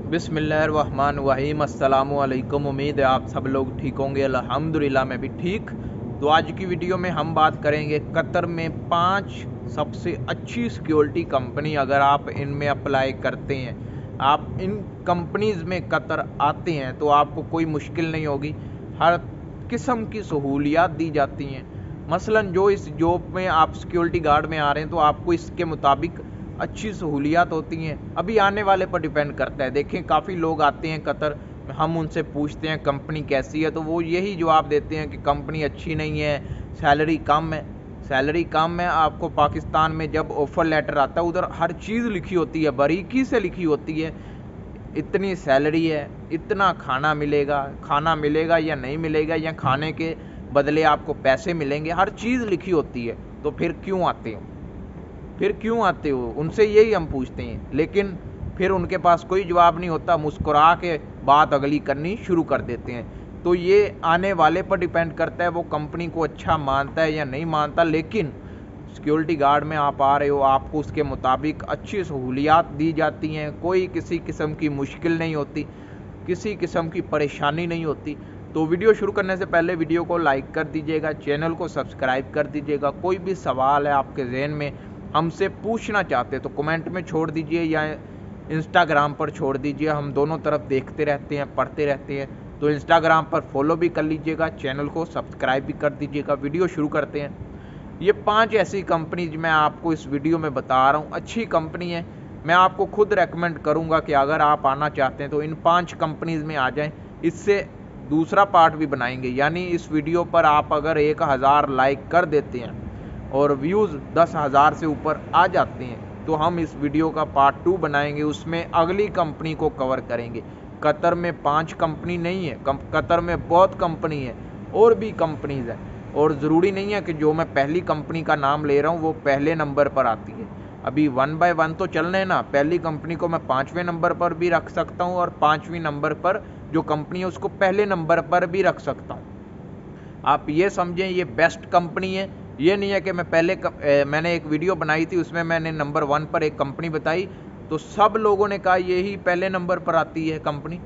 बिस्मिल्लाहिर्रहमानिर्रहीम अस्सलामुअलैकुम। उम्मीद है आप सब लोग ठीक होंगे। अल्हम्दुलिल्लाह मैं भी ठीक। तो आज की वीडियो में हम बात करेंगे कतर में 5 सबसे अच्छी सिक्योरिटी कंपनी। अगर आप इनमें अप्लाई करते हैं, आप इन कंपनीज़ में कतर आते हैं तो आपको कोई मुश्किल नहीं होगी। हर किस्म की सहूलियात दी जाती हैं। मसलन जो इस जॉब में आप सिक्योरिटी गार्ड में आ रहे हैं तो आपको इसके मुताबिक अच्छी सहूलियात होती हैं। अभी आने वाले पर डिपेंड करता है। देखें, काफ़ी लोग आते हैं कतर, हम उनसे पूछते हैं कंपनी कैसी है तो वो यही जवाब देते हैं कि कंपनी अच्छी नहीं है, सैलरी कम है। सैलरी कम है। आपको पाकिस्तान में जब ऑफ़र लेटर आता है उधर हर चीज़ लिखी होती है, बारीकी से लिखी होती है। इतनी सैलरी है, इतना खाना मिलेगा या नहीं मिलेगा, या खाने के बदले आपको पैसे मिलेंगे, हर चीज़ लिखी होती है। तो फिर क्यों आते हो उनसे यही हम पूछते हैं। लेकिन फिर उनके पास कोई जवाब नहीं होता, मुस्कुरा के बात अगली करनी शुरू कर देते हैं। तो ये आने वाले पर डिपेंड करता है, वो कंपनी को अच्छा मानता है या नहीं मानता। लेकिन सिक्योरिटी गार्ड में आप आ रहे हो, आपको उसके मुताबिक अच्छी सहूलियात दी जाती हैं। कोई किसी किस्म की मुश्किल नहीं होती, किसी किस्म की परेशानी नहीं होती। तो वीडियो शुरू करने से पहले वीडियो को लाइक कर दीजिएगा, चैनल को सब्सक्राइब कर दीजिएगा। कोई भी सवाल है आपके जहन में, हमसे पूछना चाहते तो कमेंट में छोड़ दीजिए या इंस्टाग्राम पर छोड़ दीजिए। हम दोनों तरफ देखते रहते हैं, पढ़ते रहते हैं। तो इंस्टाग्राम पर फॉलो भी कर लीजिएगा, चैनल को सब्सक्राइब भी कर दीजिएगा। वीडियो शुरू करते हैं। ये 5 ऐसी कंपनीज मैं आपको इस वीडियो में बता रहा हूँ, अच्छी कंपनी है। मैं आपको खुद रेकमेंड करूँगा कि अगर आप आना चाहते हैं तो इन 5 कंपनीज में आ जाएं। इससे दूसरा पार्ट भी बनाएंगे, यानी इस वीडियो पर आप अगर 1000 लाइक कर देते हैं और व्यूज़ 10,000 से ऊपर आ जाते हैं तो हम इस वीडियो का पार्ट 2 बनाएंगे, उसमें अगली कंपनी को कवर करेंगे। कतर में 5 कंपनी नहीं है, कतर में बहुत कंपनी है, और भी कंपनीज हैं। और ज़रूरी नहीं है कि जो मैं पहली कंपनी का नाम ले रहा हूँ वो पहले नंबर पर आती है। अभी 1 बाय 1 तो चलने ना, पहली कंपनी को मैं 5वें नंबर पर भी रख सकता हूँ और 5वीं नंबर पर जो कंपनी है उसको पहले नंबर पर भी रख सकता हूँ। आप ये समझें ये बेस्ट कंपनी है। ये नहीं है कि मैंने एक वीडियो बनाई थी, उसमें मैंने नंबर 1 पर एक कंपनी बताई तो सब लोगों ने कहा यही पहले नंबर पर आती है कंपनी।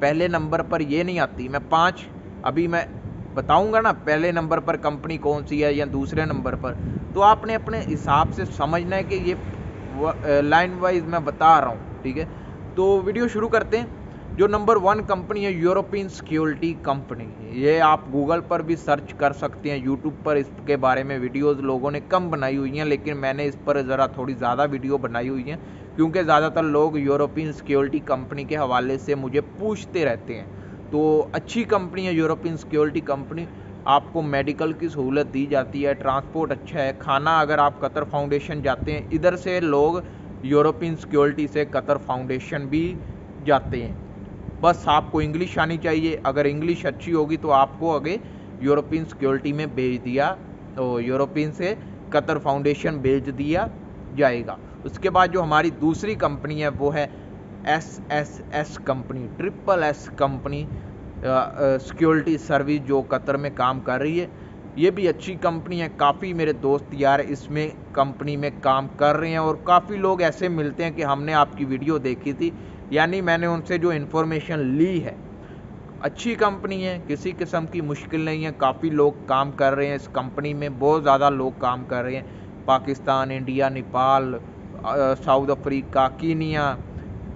पहले नंबर पर ये नहीं आती। मैं 5 अभी मैं बताऊंगा ना पहले नंबर पर कंपनी कौन सी है या दूसरे नंबर पर। तो आपने अपने हिसाब से समझना है कि ये लाइन वाइज मैं बता रहा हूँ, ठीक है। तो वीडियो शुरू करते हैं। जो नंबर 1 कंपनी है यूरोपियन सिक्योरिटी कंपनी, ये आप गूगल पर भी सर्च कर सकते हैं। यूट्यूब पर इसके बारे में वीडियोस लोगों ने कम बनाई हुई हैं, लेकिन मैंने इस पर ज़रा थोड़ी ज़्यादा वीडियो बनाई हुई हैं क्योंकि ज़्यादातर लोग यूरोपियन सिक्योरिटी कंपनी के हवाले से मुझे पूछते रहते हैं। तो अच्छी कंपनी है यूरोपियन सिक्योरिटी कंपनी। आपको मेडिकल की सहूलत दी जाती है, ट्रांसपोर्ट अच्छा है, खाना अगर आप कतर फाउंडेशन जाते हैं, इधर से लोग यूरोपियन सिक्योरिटी से कतर फाउंडेशन भी जाते हैं। बस आपको इंग्लिश आनी चाहिए। अगर इंग्लिश अच्छी होगी तो आपको आगे यूरोपियन सिक्योरिटी में भेज दिया, तो यूरोपियन से कतर फाउंडेशन भेज दिया जाएगा। उसके बाद जो हमारी दूसरी कंपनी है वो है SSS company, SSS company security service, जो कतर में काम कर रही है। ये भी अच्छी कंपनी है। काफ़ी मेरे दोस्त यार इसमें कंपनी में काम कर रहे हैं और काफ़ी लोग ऐसे मिलते हैं कि हमने आपकी वीडियो देखी थी, यानी मैंने उनसे जो इन्फॉर्मेशन ली है। अच्छी कंपनी है, किसी किस्म की मुश्किल नहीं है। काफ़ी लोग काम कर रहे हैं इस कंपनी में, बहुत ज़्यादा लोग काम कर रहे हैं। Pakistan, India, Nepal, South Africa, Kenya,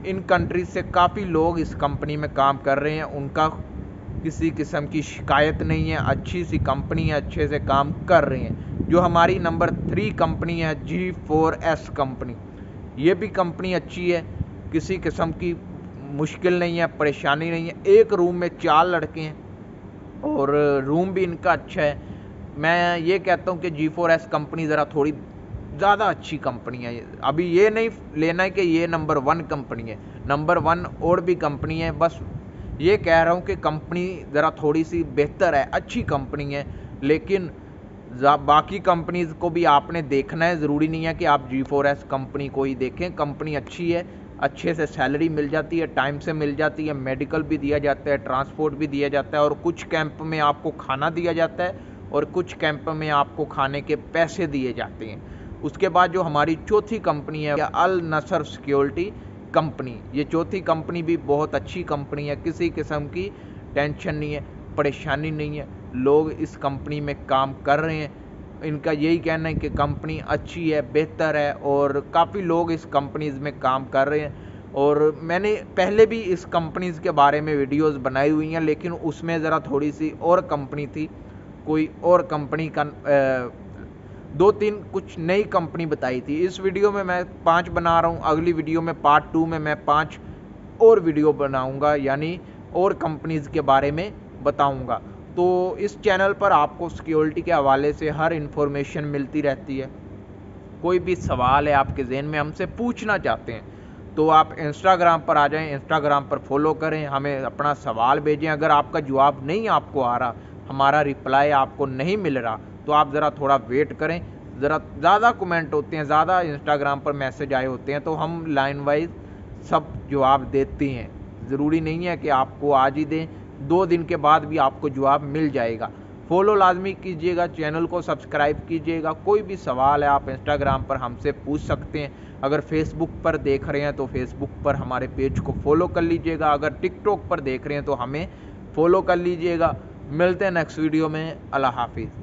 इन कंट्रीज से काफ़ी लोग इस कंपनी में काम कर रहे हैं। उनका किसी किस्म की शिकायत नहीं है। अच्छी सी कंपनी है, अच्छे से काम कर रहे हैं। जो हमारी नंबर 3 कंपनी है G4S कंपनी, ये भी कंपनी अच्छी है, किसी किस्म की मुश्किल नहीं है, परेशानी नहीं है। एक रूम में 4 लड़के हैं और रूम भी इनका अच्छा है। मैं ये कहता हूँ कि G4S कंपनी ज़रा थोड़ी ज़्यादा अच्छी कंपनी है। अभी ये नहीं लेना है कि ये नंबर 1 कंपनी है, नंबर 1 और भी कंपनी है। बस ये कह रहा हूँ कि कंपनी ज़रा थोड़ी सी बेहतर है, अच्छी कंपनी है। लेकिन बाकी कंपनीज़ को भी आपने देखना है, ज़रूरी नहीं है कि आप G4S कंपनी को ही देखें। कंपनी अच्छी है, अच्छे से सैलरी मिल जाती है, टाइम से मिल जाती है, मेडिकल भी दिया जाता है, ट्रांसपोर्ट भी दिया जाता है, और कुछ कैंप में आपको खाना दिया जाता है और कुछ कैंप में आपको खाने के पैसे दिए जाते हैं। उसके बाद जो हमारी चौथी कंपनी है अल नसर सिक्योरिटी, कंपनी, ये चौथी कंपनी भी बहुत अच्छी कंपनी है, किसी किस्म की टेंशन नहीं है, परेशानी नहीं है, लोग इस कंपनी में काम कर रहे हैं। इनका यही कहना है कि कंपनी अच्छी है, बेहतर है और काफ़ी लोग इस कंपनीज़ में काम कर रहे हैं। और मैंने पहले भी इस कंपनीज़ के बारे में वीडियोस बनाई हुई हैं, लेकिन उसमें ज़रा थोड़ी सी और कंपनी थी, कोई और कंपनी का 2-3 कुछ नई कंपनी बताई थी। इस वीडियो में मैं 5 बना रहा हूँ, अगली वीडियो में पार्ट 2 में मैं 5 और वीडियो बनाऊँगा, यानी और कंपनीज़ के बारे में बताऊँगा। तो इस चैनल पर आपको सिक्योरिटी के हवाले से हर इन्फॉर्मेशन मिलती रहती है। कोई भी सवाल है आपके ज़हन में हमसे पूछना चाहते हैं तो आप इंस्टाग्राम पर आ जाएं, इंस्टाग्राम पर फॉलो करें, हमें अपना सवाल भेजें। अगर आपका जवाब नहीं आपको आ रहा, हमारा रिप्लाई आपको नहीं मिल रहा, तो आप ज़रा थोड़ा वेट करें। ज़रा ज़्यादा कमेंट होते हैं, ज़्यादा इंस्टाग्राम पर मैसेज आए होते हैं, तो हम लाइन वाइज सब जवाब देते हैं। ज़रूरी नहीं है कि आपको आज ही दें, 2 दिन के बाद भी आपको जवाब मिल जाएगा। फॉलो लाजमी कीजिएगा, चैनल को सब्सक्राइब कीजिएगा। कोई भी सवाल है आप इंस्टाग्राम पर हमसे पूछ सकते हैं। अगर फेसबुक पर देख रहे हैं तो फेसबुक पर हमारे पेज को फॉलो कर लीजिएगा। अगर टिकटॉक पर देख रहे हैं तो हमें फॉलो कर लीजिएगा। मिलते हैं नेक्स्ट वीडियो में। अल्लाह हाफिज़।